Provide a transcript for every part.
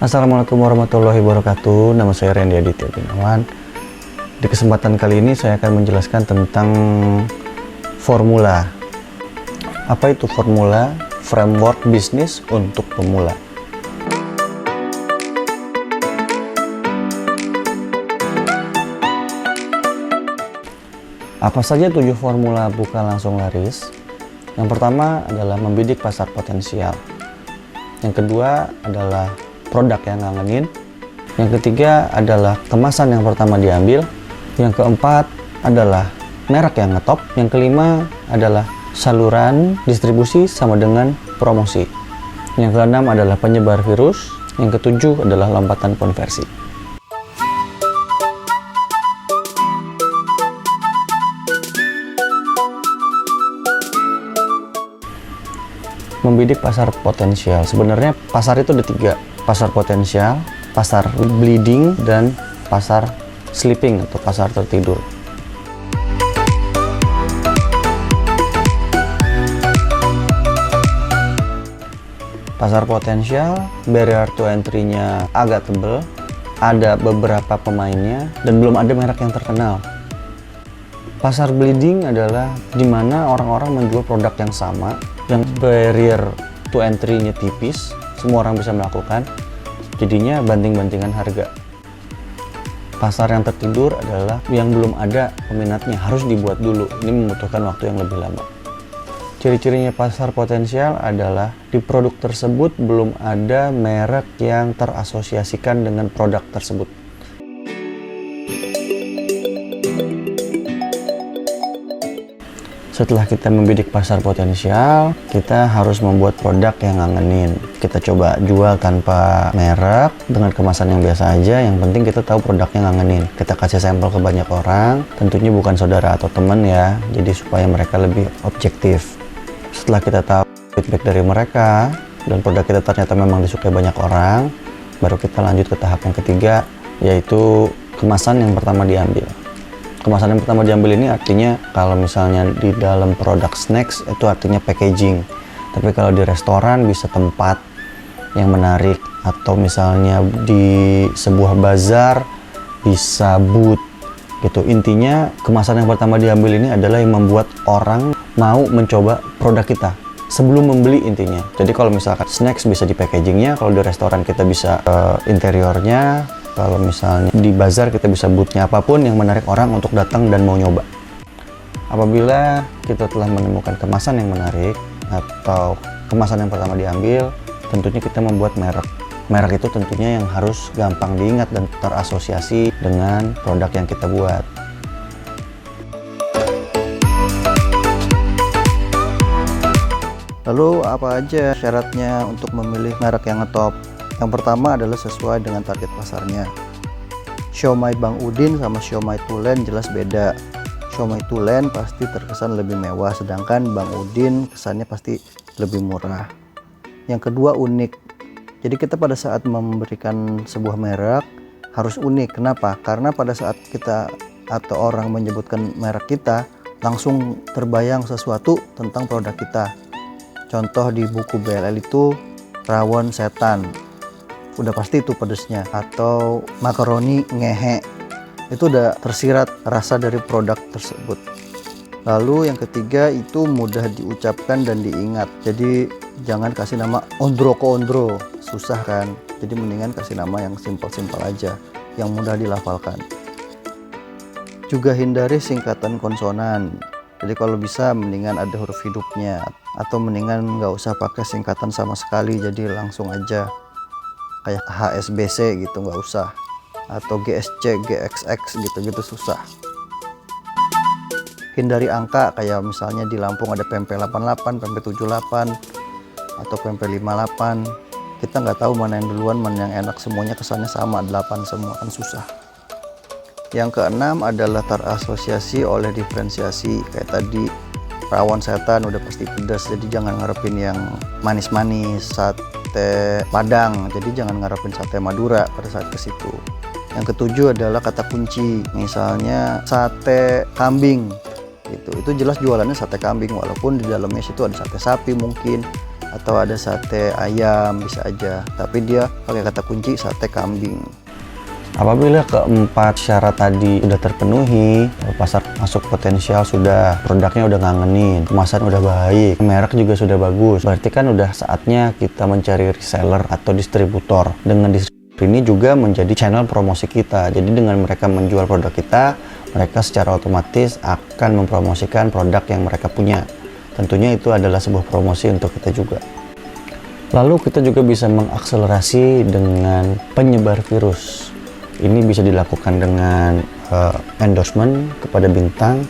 Assalamualaikum warahmatullahi wabarakatuh. Nama saya Randy Aditya Gunawan. Di kesempatan kali ini saya akan menjelaskan tentang formula. Apa itu formula? Framework bisnis untuk pemula. Apa saja 7 formula buka langsung laris? Yang pertama adalah membidik pasar potensial. Yang kedua adalah produk yang ngangenin. Yang ketiga adalah kemasan yang pertama diambil. Yang keempat adalah merek yang ngetop. Yang kelima adalah saluran distribusi sama dengan promosi. Yang keenam adalah penyebar virus. Yang ketujuh adalah lompatan konversi. Membidik pasar potensial. Sebenarnya pasar itu ada 3. Pasar potensial, pasar bleeding, dan pasar sleeping atau pasar tertidur. Pasar potensial, barrier to entry-nya agak tebal, ada beberapa pemainnya, dan belum ada merek yang terkenal. Pasar bleeding adalah di mana orang-orang menjual produk yang sama, yang barrier to entry-nya tipis, semua orang bisa melakukan, jadinya banting-bantingan harga. Pasar yang tertidur adalah yang belum ada peminatnya, harus dibuat dulu, ini membutuhkan waktu yang lebih lama. Ciri-cirinya pasar potensial adalah di produk tersebut belum ada merek yang terasosiasikan dengan produk tersebut. Setelah kita membidik pasar potensial, kita harus membuat produk yang ngangenin. Kita coba jual tanpa merek, dengan kemasan yang biasa aja, yang penting kita tahu produknya ngangenin. Kita kasih sampel ke banyak orang, tentunya bukan saudara atau teman ya, jadi supaya mereka lebih objektif. Setelah kita tahu feedback dari mereka, dan produk kita ternyata memang disukai banyak orang, baru kita lanjut ke tahap yang ketiga, yaitu kemasan yang pertama diambil. Kemasan yang pertama diambil ini artinya kalau misalnya di dalam produk snacks itu artinya packaging. Tapi kalau di restoran bisa tempat yang menarik, atau misalnya di sebuah bazar bisa booth gitu. Intinya kemasan yang pertama diambil ini adalah yang membuat orang mau mencoba produk kita sebelum membeli intinya. Jadi kalau misalkan snacks bisa di packagingnya, kalau di restoran kita bisa interiornya, kalau misalnya di bazar kita bisa boothnya, apapun yang menarik orang untuk datang dan mau nyoba. Apabila kita telah menemukan kemasan yang menarik atau kemasan yang pertama diambil, tentunya kita membuat merek. Merek itu tentunya yang harus gampang diingat dan terasosiasi dengan produk yang kita buat. Lalu apa aja syaratnya untuk memilih merek yang ngetop? Yang pertama adalah sesuai dengan target pasarnya. Siomay Bang Udin sama siomay Tulen jelas beda. Siomay Tulen pasti terkesan lebih mewah, sedangkan Bang Udin kesannya pasti lebih murah. Yang kedua, unik. Jadi kita pada saat memberikan sebuah merek harus unik. Kenapa? Karena pada saat kita atau orang menyebutkan merek kita, langsung terbayang sesuatu tentang produk kita. Contoh di buku BLL itu rawon setan, udah pasti itu pedesnya. Atau makaroni ngehe, itu udah tersirat rasa dari produk tersebut. Lalu yang ketiga itu mudah diucapkan dan diingat. Jadi jangan kasih nama ondroko ondro, susah kan. Jadi mendingan kasih nama yang simpel-simpel aja, yang mudah dilafalkan. Juga hindari singkatan konsonan. Jadi kalau bisa mendingan ada huruf hidupnya, atau mendingan nggak usah pakai singkatan sama sekali, jadi langsung aja kayak HSBC gitu, nggak usah, atau GSC, GXX gitu susah. Hindari angka, kayak misalnya di Lampung ada pempek 88, pempek 78, atau pempek 58. Kita nggak tahu mana yang duluan, mana yang enak, semuanya kesannya sama, 8 semua, kan susah. Yang keenam adalah terasosiasi oleh diferensiasi. Kayak tadi rawon setan udah pasti pedas, jadi jangan ngarepin yang manis-manis. Sate Padang, jadi jangan ngarepin sate Madura pada saat ke situ. Yang ketujuh adalah kata kunci, misalnya sate kambing gitu. Itu jelas jualannya sate kambing, walaupun di dalamnya situ ada sate sapi mungkin, atau ada sate ayam bisa aja, tapi dia pakai kata kunci sate kambing. Apabila keempat syarat tadi sudah terpenuhi, pasar masuk potensial sudah, produknya udah ngangenin, kemasan udah baik, merek juga sudah bagus, berarti kan udah saatnya kita mencari reseller atau distributor. Dengan distributor ini juga menjadi channel promosi kita. Jadi dengan mereka menjual produk kita, mereka secara otomatis akan mempromosikan produk yang mereka punya. Tentunya itu adalah sebuah promosi untuk kita juga. Lalu kita juga bisa mengakselerasi dengan penyebar virus. Ini bisa dilakukan dengan endorsement kepada bintang,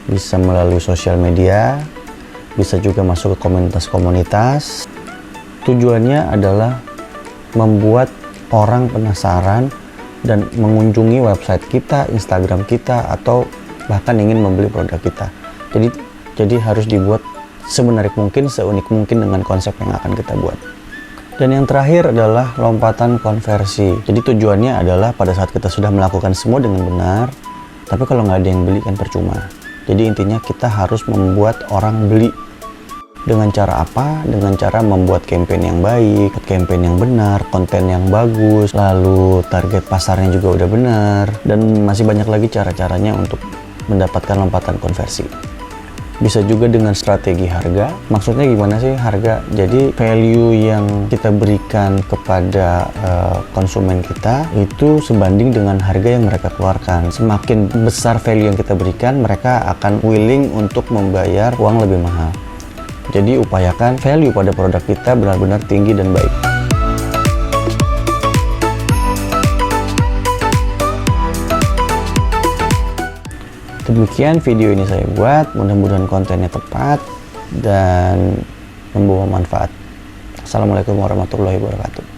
bisa melalui sosial media, bisa juga masuk ke komunitas-komunitas. Tujuannya adalah membuat orang penasaran dan mengunjungi website kita, Instagram kita, atau bahkan ingin membeli produk kita. Jadi harus dibuat semenarik mungkin, seunik mungkin dengan konsep yang akan kita buat. Dan yang terakhir adalah lompatan konversi. Jadi tujuannya adalah pada saat kita sudah melakukan semua dengan benar, tapi kalau nggak ada yang beli kan percuma. Jadi intinya kita harus membuat orang beli. Dengan cara apa? Dengan cara membuat campaign yang baik, campaign yang benar, konten yang bagus, lalu target pasarnya juga udah benar, dan masih banyak lagi cara-caranya untuk mendapatkan lompatan konversi. Bisa juga dengan strategi harga. Maksudnya gimana sih harga? Jadi value yang kita berikan kepada konsumen kita itu sebanding dengan harga yang mereka keluarkan. Semakin besar value yang kita berikan, mereka akan willing untuk membayar uang lebih mahal. Jadi upayakan value pada produk kita benar-benar tinggi dan baik. Demikian video ini saya buat, mudah-mudahan kontennya tepat dan membawa manfaat. Assalamualaikum warahmatullahi wabarakatuh.